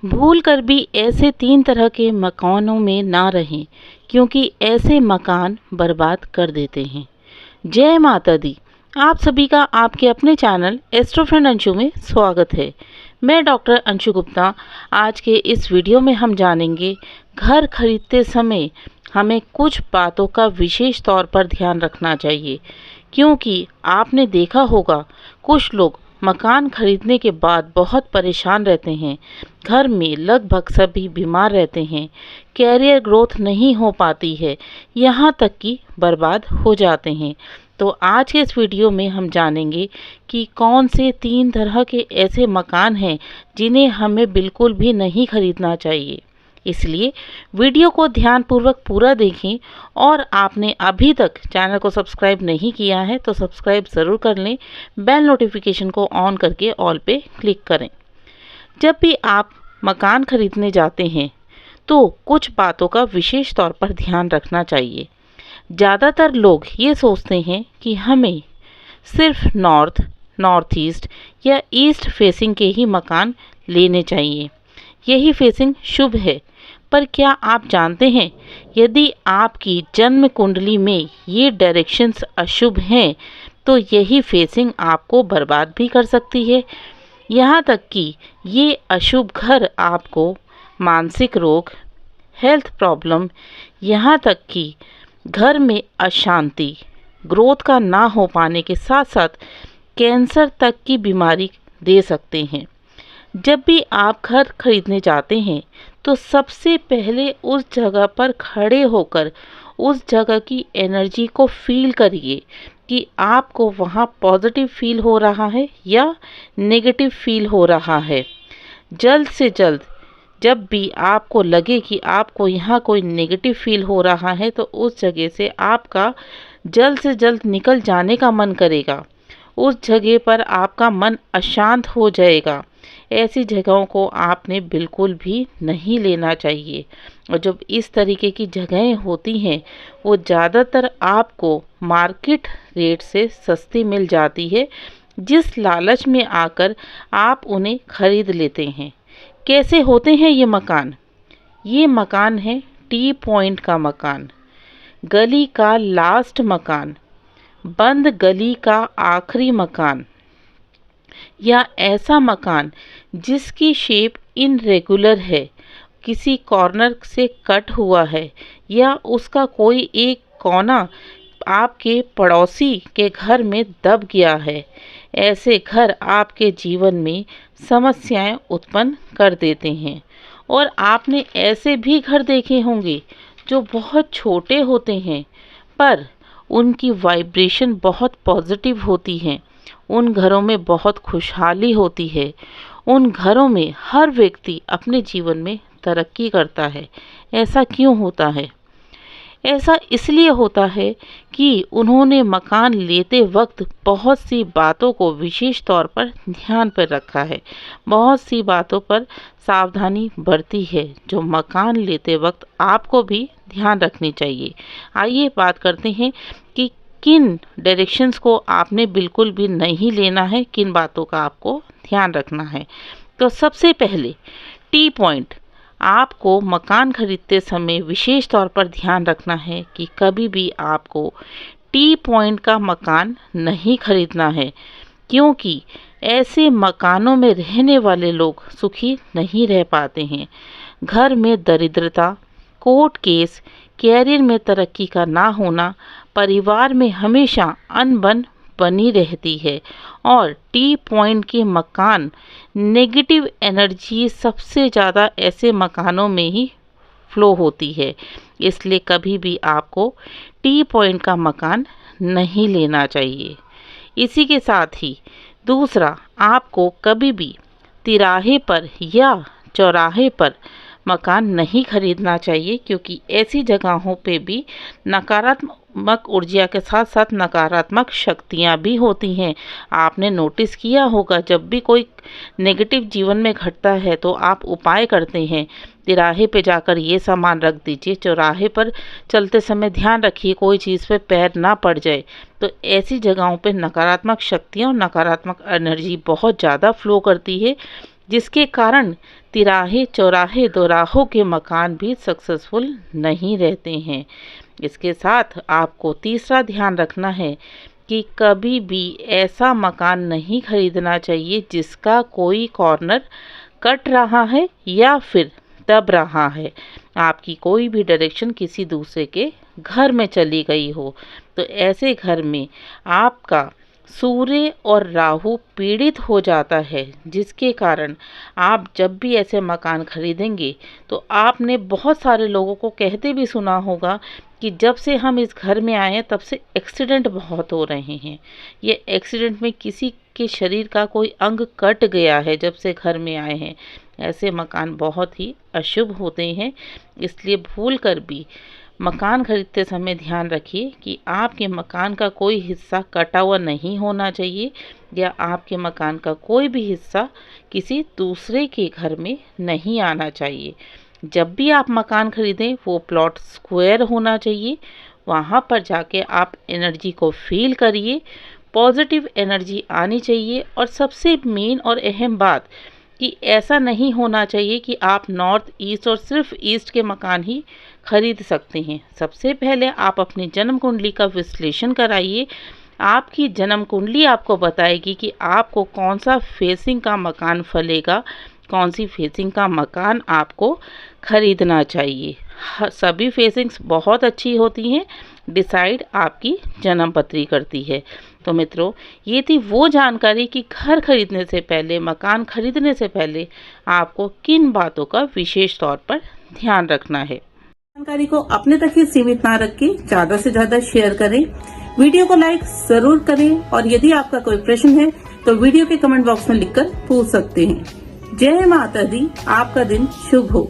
भूल कर भी ऐसे 3 तरह के मकानों में ना रहें, क्योंकि ऐसे मकान बर्बाद कर देते हैं। जय माता दी। आप सभी का आपके अपने चैनल एस्ट्रो फ्रेंड अंशु में स्वागत है। मैं डॉक्टर अंशु गुप्ता। आज के इस वीडियो में हम जानेंगे घर खरीदते समय हमें कुछ बातों का विशेष तौर पर ध्यान रखना चाहिए, क्योंकि आपने देखा होगा कुछ लोग मकान खरीदने के बाद बहुत परेशान रहते हैं। घर में लगभग सभी बीमार रहते हैं, कैरियर ग्रोथ नहीं हो पाती है, यहाँ तक कि बर्बाद हो जाते हैं। तो आज के इस वीडियो में हम जानेंगे कि कौन से 3 तरह के ऐसे मकान हैं जिन्हें हमें बिल्कुल भी नहीं खरीदना चाहिए। इसलिए वीडियो को ध्यानपूर्वक पूरा देखें, और आपने अभी तक चैनल को सब्सक्राइब नहीं किया है तो सब्सक्राइब ज़रूर कर लें। बेल नोटिफिकेशन को ऑन करके ऑल पे क्लिक करें। जब भी आप मकान खरीदने जाते हैं तो कुछ बातों का विशेष तौर पर ध्यान रखना चाहिए। ज़्यादातर लोग ये सोचते हैं कि हमें सिर्फ नॉर्थ, नॉर्थ ईस्ट या ईस्ट फेसिंग के ही मकान लेने चाहिए, यही फेसिंग शुभ है। पर क्या आप जानते हैं, यदि आपकी जन्म कुंडली में ये डायरेक्शंस अशुभ हैं तो यही फेसिंग आपको बर्बाद भी कर सकती है। यहाँ तक कि ये अशुभ घर आपको मानसिक रोग, हेल्थ प्रॉब्लम, यहाँ तक कि घर में अशांति, ग्रोथ का ना हो पाने के साथ साथ कैंसर तक की बीमारी दे सकते हैं। जब भी आप घर खरीदने जाते हैं तो सबसे पहले उस जगह पर खड़े होकर उस जगह की एनर्जी को फील करिए कि आपको वहाँ पॉजिटिव फील हो रहा है या नेगेटिव फील हो रहा है। जल्द से जल्द जब भी आपको लगे कि आपको यहाँ कोई नेगेटिव फील हो रहा है तो उस जगह से आपका जल्द से जल्द निकल जाने का मन करेगा। उस जगह पर आपका मन अशांत हो जाएगा। ऐसी जगहों को आपने बिल्कुल भी नहीं लेना चाहिए। और जब इस तरीके की जगहें होती हैं वो ज़्यादातर आपको मार्केट रेट से सस्ती मिल जाती है, जिस लालच में आकर आप उन्हें खरीद लेते हैं। कैसे होते हैं ये मकान? ये मकान है टी पॉइंट का मकान, गली का लास्ट मकान, बंद गली का आखिरी मकान, या ऐसा मकान जिसकी शेप इनरेगुलर है, किसी कॉर्नर से कट हुआ है, या उसका कोई एक कोना आपके पड़ोसी के घर में दब गया है। ऐसे घर आपके जीवन में समस्याएं उत्पन्न कर देते हैं। और आपने ऐसे भी घर देखे होंगे जो बहुत छोटे होते हैं पर उनकी वाइब्रेशन बहुत पॉजिटिव होती है। उन घरों में बहुत खुशहाली होती है। उन घरों में हर व्यक्ति अपने जीवन में तरक्की करता है। ऐसा क्यों होता है? ऐसा इसलिए होता है कि उन्होंने मकान लेते वक्त बहुत सी बातों को विशेष तौर पर ध्यान पर रखा है, बहुत सी बातों पर सावधानी बरती है, जो मकान लेते वक्त आपको भी ध्यान रखनी चाहिए। आइए बात करते हैं कि किन डायरेक्शंस को आपने बिल्कुल भी नहीं लेना है, किन बातों का आपको ध्यान रखना है। तो सबसे पहले टी पॉइंट। आपको मकान खरीदते समय विशेष तौर पर ध्यान रखना है कि कभी भी आपको टी पॉइंट का मकान नहीं खरीदना है, क्योंकि ऐसे मकानों में रहने वाले लोग सुखी नहीं रह पाते हैं। घर में दरिद्रता, कोर्ट केस, कैरियर में तरक्की का ना होना, परिवार में हमेशा अनबन बनी रहती है। और टी पॉइंट के मकान नेगेटिव एनर्जी सबसे ज़्यादा ऐसे मकानों में ही फ्लो होती है। इसलिए कभी भी आपको टी पॉइंट का मकान नहीं लेना चाहिए। इसी के साथ ही दूसरा, आपको कभी भी तिराहे पर या चौराहे पर मकान नहीं खरीदना चाहिए, क्योंकि ऐसी जगहों पे भी नकारात्मक ऊर्जा के साथ साथ नकारात्मक शक्तियाँ भी होती हैं। आपने नोटिस किया होगा, जब भी कोई नेगेटिव जीवन में घटता है तो आप उपाय करते हैं, तिराहे पे जाकर ये सामान रख दीजिए, चौराहे पर चलते समय ध्यान रखिए कोई चीज़ पे पैर ना पड़ जाए। तो ऐसी जगहों पे नकारात्मक शक्तियाँ और नकारात्मक एनर्जी बहुत ज़्यादा फ्लो करती है, जिसके कारण तिराहे चौराहे दोराहों के मकान भी सक्सेसफुल नहीं रहते हैं। इसके साथ आपको तीसरा ध्यान रखना है कि कभी भी ऐसा मकान नहीं खरीदना चाहिए जिसका कोई कॉर्नर कट रहा है या फिर दब रहा है, आपकी कोई भी डायरेक्शन किसी दूसरे के घर में चली गई हो। तो ऐसे घर में आपका सूर्य और राहु पीड़ित हो जाता है, जिसके कारण आप जब भी ऐसे मकान खरीदेंगे तो आपने बहुत सारे लोगों को कहते भी सुना होगा कि जब से हम इस घर में आए हैं तब से एक्सीडेंट बहुत हो रहे हैं। ये एक्सीडेंट में किसी के शरीर का कोई अंग कट गया है जब से घर में आए हैं। ऐसे मकान बहुत ही अशुभ होते हैं, इसलिए भूल कर भी मकान खरीदते समय ध्यान रखिए कि आपके मकान का कोई हिस्सा कटा हुआ नहीं होना चाहिए या आपके मकान का कोई भी हिस्सा किसी दूसरे के घर में नहीं आना चाहिए। जब भी आप मकान खरीदें वो प्लॉट स्क्वायर होना चाहिए। वहाँ पर जाके आप एनर्जी को फील करिए, पॉजिटिव एनर्जी आनी चाहिए। और सबसे मेन और अहम बात कि ऐसा नहीं होना चाहिए कि आप नॉर्थ ईस्ट और सिर्फ ईस्ट के मकान ही खरीद सकते हैं। सबसे पहले आप अपनी जन्म कुंडली का विश्लेषण कराइए। आपकी जन्म कुंडली आपको बताएगी कि आपको कौन सा फेसिंग का मकान फलेगा, कौन सी फेसिंग का मकान आपको खरीदना चाहिए। सभी फेसिंग्स बहुत अच्छी होती हैं, डिसाइड आपकी जन्म पत्री करती है। तो मित्रों, ये थी वो जानकारी कि घर खरीदने से पहले, मकान खरीदने से पहले आपको किन बातों का विशेष तौर पर ध्यान रखना है। जानकारी को अपने तक ही सीमित ना रख के ज्यादा से ज्यादा शेयर करें, वीडियो को लाइक जरूर करें और यदि आपका कोई प्रश्न है तो वीडियो के कमेंट बॉक्स में लिखकर पूछ सकते हैं। जय माता दी, आपका दिन शुभ हो।